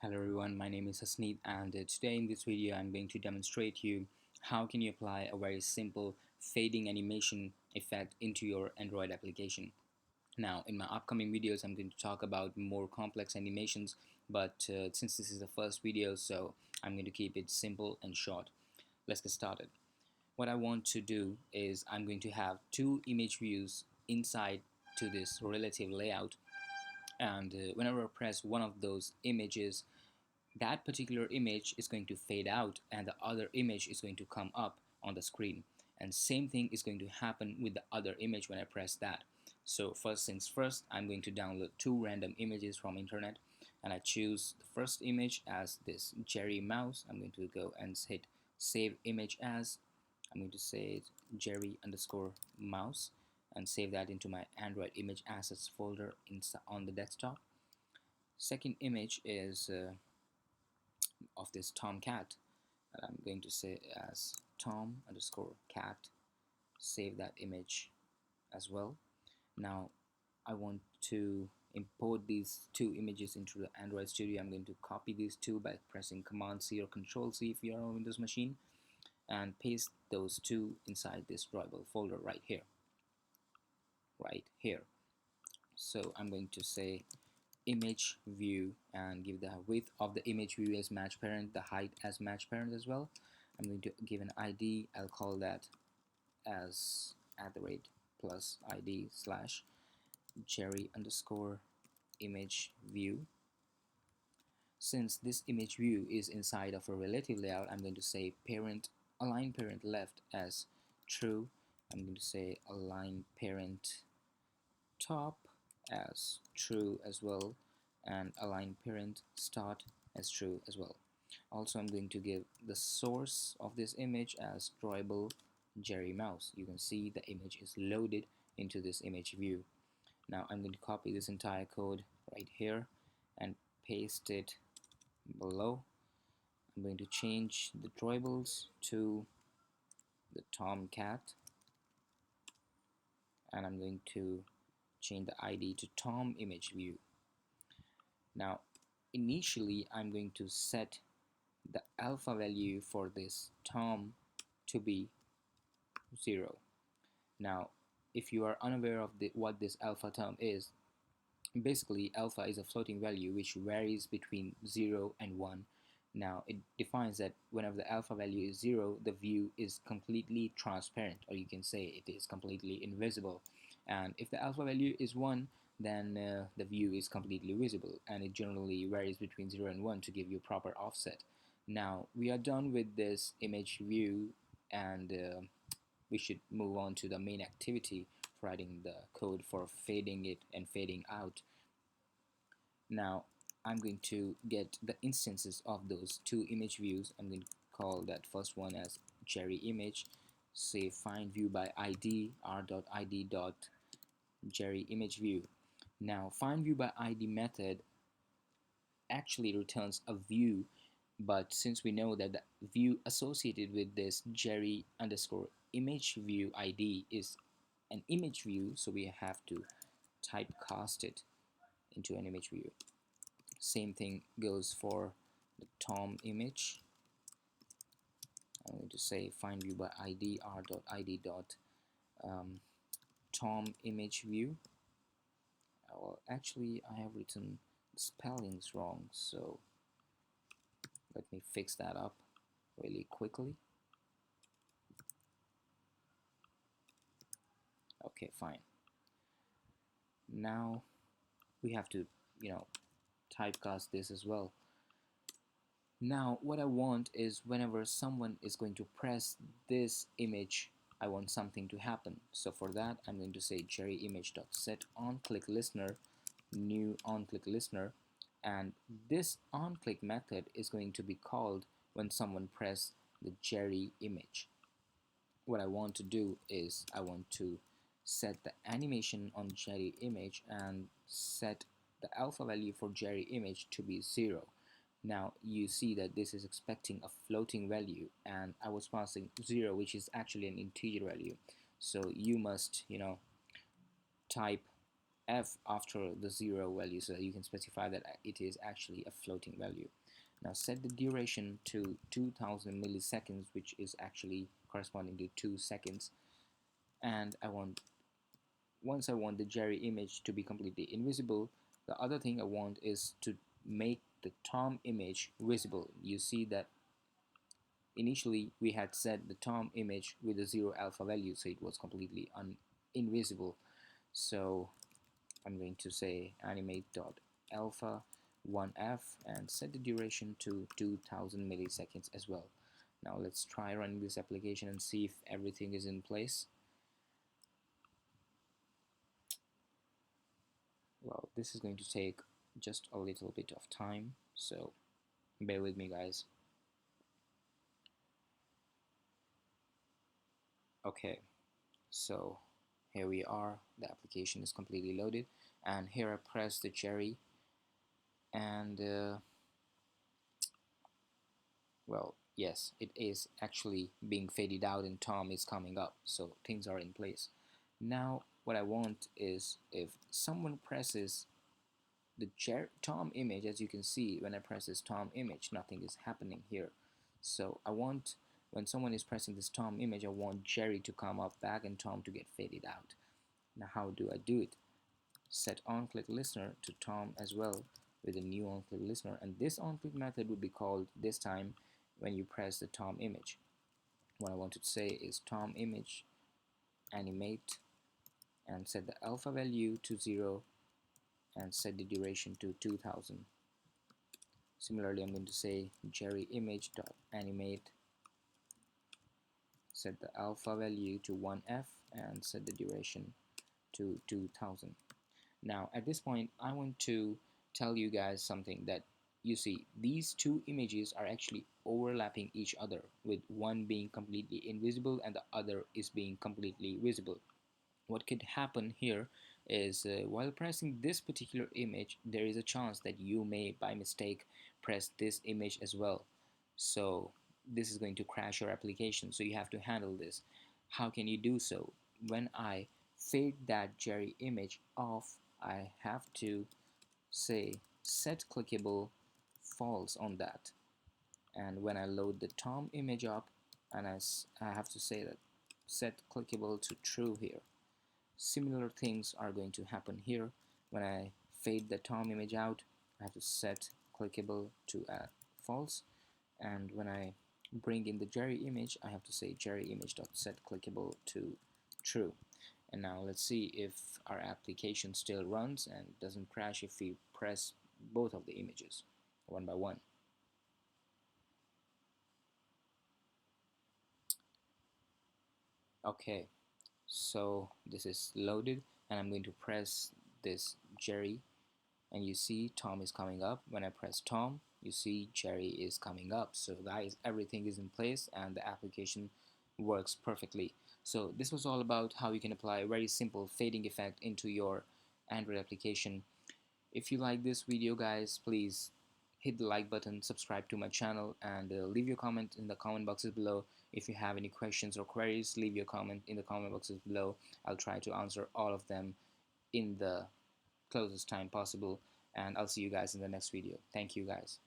Hello everyone, my name is Hasneet and today in this video I'm going to demonstrate you how can you apply a very simple fading animation effect into your Android application. Now in my upcoming videos I'm going to talk about more complex animations, but since this is the first video, so I'm going to keep it simple and short. Let's get started. What I want to do is I'm going to have two image views inside to this relative layout, and whenever I press one of those images, that particular image is going to fade out and the other image is going to come up on the screen, and same thing is going to happen with the other image when I press that. So first things first, I'm going to download two random images from internet, and I choose the first image as this Jerry mouse. I'm going to go and hit save image as. I'm going to say Jerry underscore mouse and save that into my Android image assets folder on the desktop. Second image is of this tomcat, and I'm going to say as Tom underscore cat. Save that image as well. Now I want to import these two images into the Android Studio. I'm going to copy these two by pressing Command C or Control C if you're on a Windows machine, and paste those two inside this drawable folder right here. So I'm going to say image view and give the width of the image view as match parent, the height as match parent as well. I'm going to give an ID. I'll call that as @ +ID slash Jerry underscore image view. Since this image view is inside of a relative layout, I'm going to say parent align parent left as true. I'm going to say align parent top as true as well, and align parent start as true as well. Also, I'm going to give the source of this image as drawable Jerry mouse. You can see the image is loaded into this image view. Now I'm going to copy this entire code right here and paste it below. I'm going to change the drawables to the tomcat, and I'm going to change the ID to Tom image view. Now initially I'm going to set the alpha value for this Tom to be 0. Now if you are unaware of what this alpha term is, basically alpha is a floating value which varies between 0 and 1. Now it defines that whenever the alpha value is 0, the view is completely transparent, or you can say it is completely invisible, and if the alpha value is 1, then the view is completely visible, and it generally varies between 0 and 1 to give you proper offset. Now we are done with this image view, and we should move on to the main activity, writing the code for fading it and fading out. Now I'm going to get the instances of those two image views. I'm going to call that first one as Jerry image. Say find view by ID r.id dot Jerry image view. Now find view by ID method actually returns a view, but since we know that the view associated with this Jerry underscore image view ID is an image view, so we have to typecast it into an image view. Same thing goes for the Tom image. I'm going to say find view by ID r.id dot Tom image view. Well, actually I have written spellings wrong, so let me fix that up really quickly. Okay, fine. Now we have to, typecast this as well. Now what I want is whenever someone is going to press this image, I want something to happen. So for that I'm going to say Jerry image dot set on click listener, new on click listener, and this on click method is going to be called when someone press the Jerry image. What I want to do is I want to set the animation on Jerry image and set the alpha value for Jerry image to be 0. Now you see that this is expecting a floating value, and I was passing 0, which is actually an integer value. So you must, type f after the zero value, so you can specify that it is actually a floating value. Now set the duration to 2000 milliseconds, which is actually corresponding to 2 seconds. And once I want the Jerry image to be completely invisible, the other thing I want is to make the Tom image visible. You see that initially we had set the Tom image with a 0 alpha value, so it was completely invisible. So I'm going to say animate.alpha 1f and set the duration to 2000 milliseconds as well. Now let's try running this application and see if everything is in place. Well, this is going to take just a little bit of time, so bear with me, guys. Okay, so here we are. The application is completely loaded, and here I press the cherry, and well, yes, it is actually being faded out and Tom is coming up, so things are in place. Now what I want is if someone presses the Tom image, as you can see, when I press this Tom image, nothing is happening here. So I want, when someone is pressing this Tom image, I want Jerry to come up back and Tom to get faded out. Now how do I do it? Set onClick listener to Tom as well with a new onClick listener, and this onClick method would be called this time when you press the Tom image. What I want to say is Tom image animate and set the alpha value to 0 and set the duration to 2000. Similarly, I'm going to say Jerry image dot animate, set the alpha value to 1f and set the duration to 2000. Now at this point I want to tell you guys something, that you see these two images are actually overlapping each other, with one being completely invisible and the other is being completely visible. What could happen here is while pressing this particular image, there is a chance that you may by mistake press this image as well. So this is going to crash your application, so you have to handle this. How can you do so? When I fade that Jerry image off, I have to say set clickable false on that, and when I load the Tom image up, and I have to say that set clickable to true here. Similar things are going to happen here. When I fade the Tom image out, I have to set clickable to false, and when I bring in the Jerry image, I have to say Jerry image.set clickable to true. And now let's see if our application still runs and doesn't crash if we press both of the images one by one. Okay, so this is loaded and I'm going to press this Jerry, and you see Tom is coming up. When I press Tom, you see Jerry is coming up. So guys, everything is in place and the application works perfectly. So this was all about how you can apply a very simple fading effect into your Android application. If you like this video, guys, please hit the like button, subscribe to my channel, and leave your comment in the comment boxes below. If you have any questions or queries, leave your comment in the comment boxes below. I'll try to answer all of them in the closest time possible, and I'll see you guys in the next video. Thank you, guys.